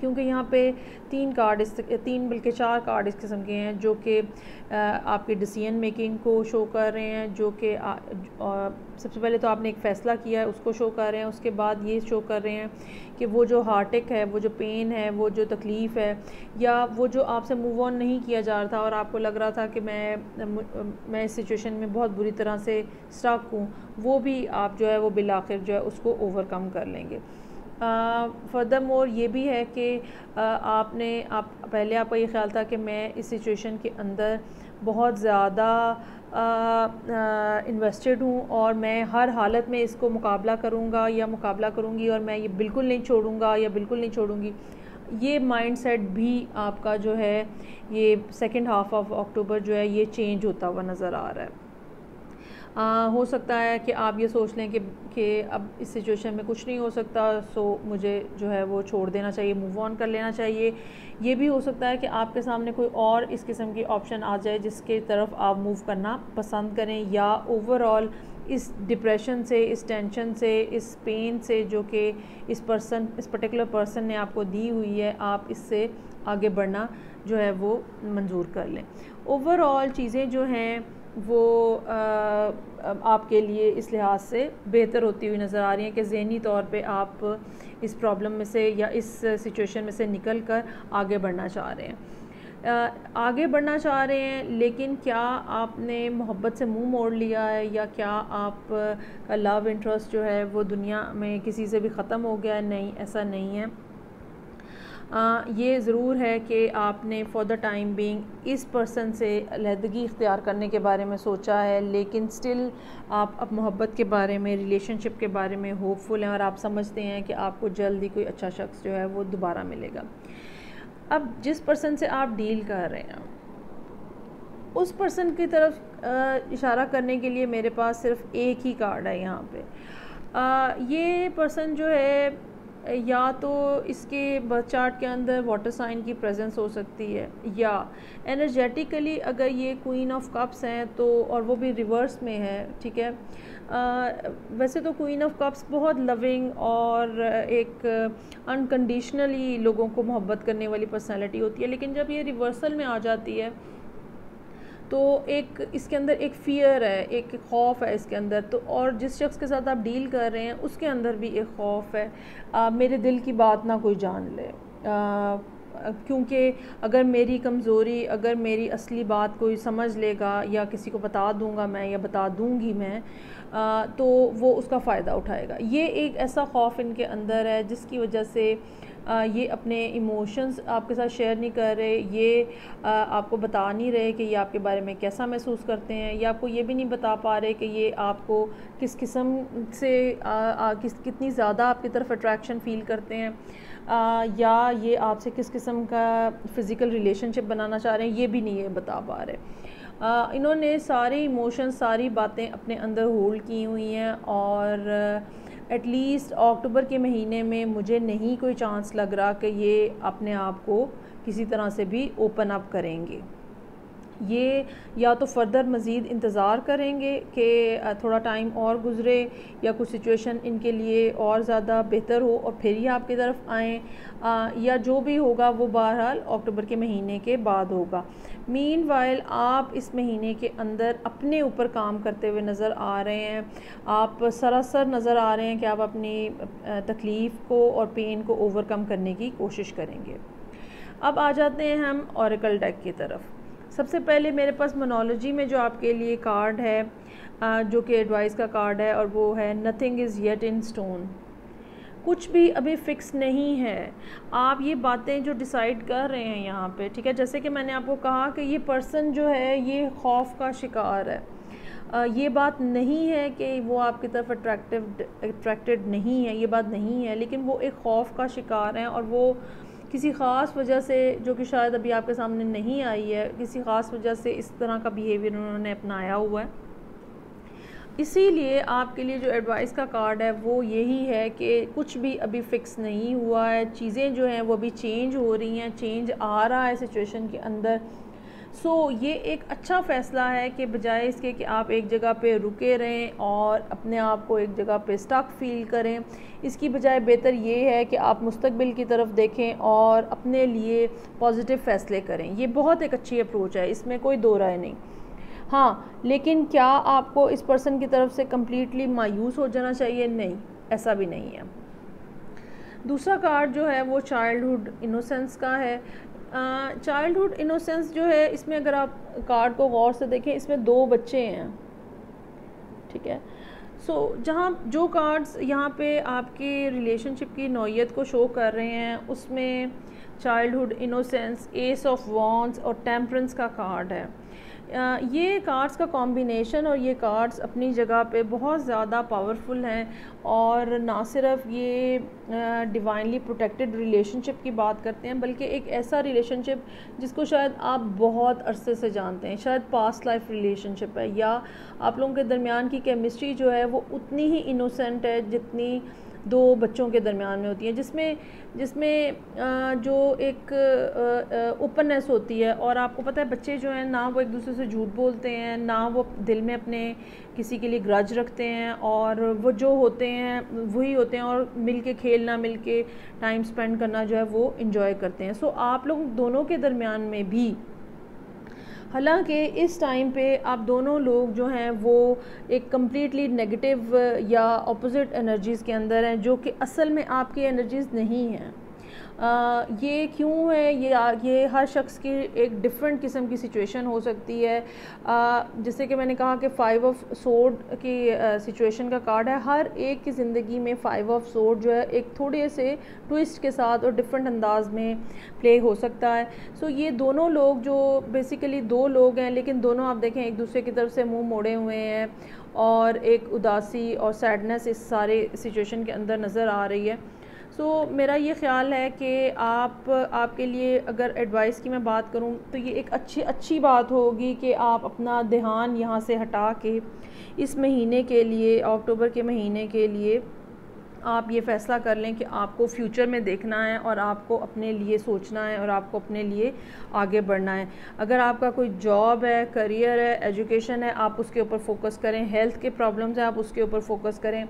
کیونکہ یہاں پہ تین بلکہ 4 کارڈ اس قسم کے ہیں جو کہ آپ کے ڈیسیژن میکنگ کو شو کر رہے ہیں، جو کہ سب سے پہلے تو آپ نے ایک فیصلہ کیا ہے اس کو شو کر رہے ہیں، اس کے بعد یہ شو کر رہے ہیں کہ وہ جو ہارٹ ایک ہے، وہ جو پین ہے، وہ جو تکلیف ہے، یا وہ جو آپ سے موو آن نہیں کیا جا رہا تھا اور آپ کو لگ رہا تھا کہ میں اس سچویشن میں بہت بری طرح سے اسٹک ہوں، وہ بھی آپ جو ہے وہ بالآخر جو ہے اس کو اوور کم کر لیں گے۔ فردر مور یہ بھی ہے کہ پہلے آپ کا یہ خیال تھا کہ میں اس سچویشن کے اندر بہت زیادہ انویسٹڈ ہوں اور میں ہر حالت میں اس کو مقابلہ کروں گا یا مقابلہ کروں گی، اور میں یہ بالکل نہیں چھوڑوں گا یا بالکل نہیں چھوڑوں گی۔ یہ مائنڈ سیٹ بھی آپ کا جو ہے یہ سیکنڈ ہاف آف اکتوبر جو ہے یہ چینج ہوتا ہوا نظر آ رہا ہے۔ ہو سکتا ہے کہ آپ یہ سوچ لیں کہ اب اس سچویشن میں کچھ نہیں ہو سکتا، سو مجھے جو ہے وہ چھوڑ دینا چاہیے، موو آن کر لینا چاہیے۔ یہ بھی ہو سکتا ہے کہ آپ کے سامنے کوئی اور اس قسم کی آپشن آ جائے جس کے طرف آپ موو کرنا پسند کریں، یا اوور آل اس ڈپریشن سے، اس ٹینشن سے، اس پین سے جو کہ اس پرٹیکولر پرسن نے آپ کو دی ہوئی ہے، آپ اس سے آگے بڑھنا جو ہے وہ منظور کر لیں۔ اوور آل چیزیں جو ہیں وہ آپ کے لیے اس لحاظ سے بہتر ہوتی ہوئی نظر آ رہی ہیں کہ ذہنی طور پہ آپ اس پرابلم میں سے یا اس سچویشن میں سے نکل کر آگے بڑھنا چاہ رہے ہیں۔ لیکن کیا آپ نے محبت سے منہ موڑ لیا ہے، یا کیا آپ کا لو انٹرسٹ جو ہے وہ دنیا میں کسی سے بھی ختم ہو گیا ہے؟ نہیں، ایسا نہیں ہے۔ یہ ضرور ہے کہ آپ نے فار دا ٹائم بینگ اس پرسن سے علیحدگی اختیار کرنے کے بارے میں سوچا ہے، لیکن سٹل آپ اب محبت کے بارے میں، ریلیشن شپ کے بارے میں ہوپ فل ہیں، اور آپ سمجھتے ہیں کہ آپ کو جلدی کوئی اچھا شخص جو ہے وہ دوبارہ ملے گا۔ اب جس پرسن سے آپ ڈیل کر رہے ہیں اس پرسن کی طرف اشارہ کرنے کے لیے میرے پاس صرف ایک ہی کارڈ ہے یہاں پہ۔ یہ پرسن جو ہے یا تو اس کے برتھ چارٹ کے اندر واٹر سائن کی پریزنس ہو سکتی ہے، یا انرجیٹیکلی اگر یہ کوئین آف کپس ہیں تو، اور وہ بھی ریورس میں ہے، ٹھیک ہے۔ ویسے تو کوئین آف کپس بہت لونگ اور ایک انکنڈیشنلی لوگوں کو محبت کرنے والی پرسنالٹی ہوتی ہے، لیکن جب یہ ریورسل میں آ جاتی ہے تو ایک اس کے اندر ایک فیئر ہے، ایک خوف ہے اس کے اندر، تو اور جس شخص کے ساتھ آپ ڈیل کر رہے ہیں اس کے اندر بھی ایک خوف ہے، میرے دل کی بات نہ کوئی جان لے، کیونکہ اگر میری کمزوری، اگر میری اصلی بات کوئی سمجھ لے گا یا کسی کو بتا دوں گا میں یا بتا دوں گی میں، تو وہ اس کا فائدہ اٹھائے گا۔ یہ ایک ایسا خوف ان کے اندر ہے جس کی وجہ سے یہ اپنے ایموشنز آپ کے ساتھ شیئر نہیں کر رہے، یہ آپ کو بتا نہیں رہے کہ یہ آپ کے بارے میں کیسا محسوس کرتے ہیں، یا آپ کو یہ بھی نہیں بتا پا رہے کہ یہ آپ کو کس قسم سے کتنی زیادہ آپ کی طرف اٹریکشن فیل کرتے ہیں، یا یہ آپ سے کس قسم کا فزیکل ریلیشن شپ بنانا چاہ رہے ہیں، یہ بھی نہیں یہ بتا پا رہے۔ انہوں نے سارے ایموشن، ساری باتیں اپنے اندر ہولڈ کی ہوئی ہیں، اور ایٹ لیسٹ اکتوبر کے مہینے میں مجھے نہیں کوئی چانس لگ رہا کہ یہ اپنے آپ کو کسی طرح سے بھی اوپن اپ کریں گے۔ یہ یا تو فردر مزید انتظار کریں گے کہ تھوڑا ٹائم اور گزرے، یا کچھ سچویشن ان کے لیے اور زیادہ بہتر ہو اور پھر ہی آپ کی طرف آئیں، یا جو بھی ہوگا وہ بہرحال اکتوبر کے مہینے کے بعد ہوگا۔ مین وائل آپ اس مہینے کے اندر اپنے اوپر کام کرتے ہوئے نظر آ رہے ہیں، آپ سراسر نظر آ رہے ہیں کہ آپ اپنی تکلیف کو اور پین کو اوور کم کرنے کی کوشش کریں گے۔ اب آ جاتے ہیں ہم اوریکل ڈیک کی طرف۔ سب سے پہلے میرے پاس مونالوجی میں جو آپ کے لیے کارڈ ہے، جو کہ ایڈوائس کا کارڈ ہے، اور وہ ہے nothing is yet in stone. کچھ بھی ابھی فکس نہیں ہے، آپ یہ باتیں جو ڈیسائیڈ کر رہے ہیں یہاں پہ، ٹھیک ہے، جیسے کہ میں نے آپ کو کہا کہ یہ پرسن جو ہے یہ خوف کا شکار ہے۔ یہ بات نہیں ہے کہ وہ آپ کی طرف اٹریکٹڈ نہیں ہے، یہ بات نہیں ہے، لیکن وہ ایک خوف کا شکار ہیں، اور وہ کسی خاص وجہ سے جو کہ شاید ابھی آپ کے سامنے نہیں آئی ہے، کسی خاص وجہ سے اس طرح کا بیہیویئر انہوں نے اپنایا ہوا ہے۔ اسی لیے آپ کے لیے جو ایڈوائس کا کارڈ ہے وہ یہی ہے کہ کچھ بھی ابھی فکس نہیں ہوا ہے، چیزیں جو ہیں وہ ابھی چینج ہو رہی ہیں، چینج آ رہا ہے سچویشن کے اندر۔ سو یہ ایک اچھا فیصلہ ہے کہ بجائے اس کے کہ آپ ایک جگہ پہ رکے رہیں اور اپنے آپ کو ایک جگہ پہ سٹک فیل کریں، اس کی بجائے بہتر یہ ہے کہ آپ مستقبل کی طرف دیکھیں اور اپنے لیے پازیٹیو فیصلے کریں۔ یہ بہت ایک اچھی اپروچ ہے، اس میں کوئی دو رائے نہیں۔ ہاں لیکن کیا آپ کو اس پرسن کی طرف سے کمپلیٹلی مایوس ہو جانا چاہیے؟ نہیں، ایسا بھی نہیں ہے۔ دوسرا کارڈ جو ہے وہ چائلڈہڈ انوسینس کا ہے۔ چائلڈہڈ انوسینس جو ہے، اس میں اگر آپ کارڈ کو غور سے دیکھیں، اس میں 2 بچے ہیں، ٹھیک ہے۔ سو جہاں جو کارڈز یہاں پہ آپ کے ریلیشن شپ کی نوعیت کو شو کر رہے ہیں، اس میں چائلڈہڈ انوسینس، ایس آف وانڈز اور ٹیمپرنس کا کارڈ ہے۔ یہ کارڈز کا کمبینیشن اور یہ کارڈز اپنی جگہ پہ بہت زیادہ پاورفل ہیں، اور نہ صرف یہ ڈیوائنلی پروٹیکٹڈ ریلیشن شپ کی بات کرتے ہیں، بلکہ ایک ایسا ریلیشن شپ جس کو شاید آپ بہت عرصے سے جانتے ہیں، شاید پاسٹ لائف ریلیشن شپ ہے، یا آپ لوگوں کے درمیان کی کیمسٹری جو ہے وہ اتنی ہی انوسینٹ ہے جتنی 2 بچوں کے درمیان میں ہوتی ہے، جس میں جو ایک اوپننیس ہوتی ہے۔ اور آپ کو پتہ ہے بچے جو ہیں نہ وہ ایک دوسرے سے جھوٹ بولتے ہیں، نہ وہ دل میں اپنے کسی کے لیے گرج رکھتے ہیں، اور وہ جو ہوتے ہیں وہی ہوتے ہیں، اور مل کے کھیلنا، مل کے ٹائم سپینڈ کرنا جو ہے وہ انجوائے کرتے ہیں۔ سو آپ لوگ دونوں کے درمیان میں بھی، حالانکہ اس ٹائم پہ آپ دونوں لوگ جو ہیں وہ ایک کمپلیٹلی نیگیٹو یا اپوزٹ انرجیز کے اندر ہیں، جو کہ اصل میں آپ کی انرجیز نہیں ہیں۔ یہ کیوں ہے؟ یہ ہر شخص کی ایک ڈیفرنٹ قسم کی سچویشن ہو سکتی ہے۔ جیسے کہ میں نے کہا کہ 5 آف سورڈ کی سچویشن کا کارڈ ہے، ہر ایک کی زندگی میں 5 آف سورڈ جو ہے ایک تھوڑے سے ٹویسٹ کے ساتھ اور ڈیفرنٹ انداز میں پلے ہو سکتا ہے۔ سو یہ دونوں لوگ جو بیسیکلی 2 لوگ ہیں، لیکن دونوں آپ دیکھیں ایک دوسرے کی طرف سے منہ موڑے ہوئے ہیں، اور ایک اداسی اور سیڈنس اس سارے سچویشن کے اندر نظر آ رہی ہے۔ سو میرا یہ خیال ہے کہ آپ کے لیے اگر ایڈوائس کی میں بات کروں تو یہ ایک اچھی بات ہوگی کہ آپ اپنا دھیان یہاں سے ہٹا کے اس مہینے کے لیے، اکتوبر کے مہینے کے لیے، آپ یہ فیصلہ کر لیں کہ آپ کو فیوچر میں دیکھنا ہے، اور آپ کو اپنے لیے سوچنا ہے، اور آپ کو اپنے لیے آگے بڑھنا ہے۔ اگر آپ کا کوئی جاب ہے، کریئر ہے، ایجوکیشن ہے، آپ اس کے اوپر فوکس کریں۔ ہیلتھ کے پرابلمز ہیں، آپ اس کے اوپر فوکس کریں،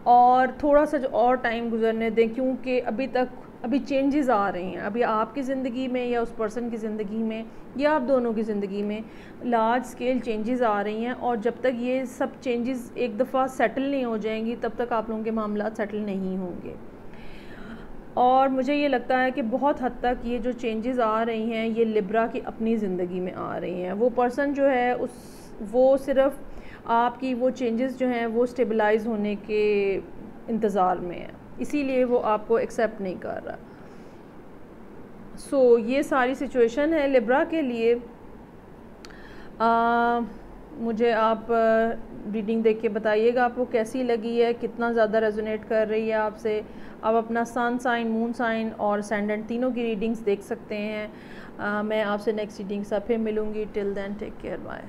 اور تھوڑا سا جو اور ٹائم گزرنے دیں، کیونکہ ابھی چینجز آ رہی ہیں، ابھی آپ کی زندگی میں یا اس پرسن کی زندگی میں یا آپ دونوں کی زندگی میں لارج سکیل چینجز آ رہی ہیں، اور جب تک یہ سب چینجز ایک دفعہ سیٹل نہیں ہو جائیں گی تب تک آپ لوگوں کے معاملات سیٹل نہیں ہوں گے۔ اور مجھے یہ لگتا ہے کہ بہت حد تک یہ جو چینجز آ رہی ہیں یہ لبرا کی اپنی زندگی میں آ رہی ہیں۔ وہ پرسن جو ہے وہ صرف آپ کی وہ چینجز جو ہیں وہ سٹیبلائز ہونے کے انتظار میں ہے، اسی لیے وہ آپ کو ایکسیپٹ نہیں کر رہا۔ سو یہ ساری سچویشن ہے لبرا کے لیے۔ مجھے آپ ریڈنگ دیکھ کے بتائیے گا آپ کو کیسی لگی ہے، کتنا زیادہ ریزونیٹ کر رہی ہے آپ سے۔ آپ اپنا سن سائن، مون سائن اور اسینڈنٹ تینوں کی ریڈنگز دیکھ سکتے ہیں۔ میں آپ سے نیکسٹ ریڈنگ سے پھر ملوں گی۔ ٹل دین ٹیک کیئر، بائے۔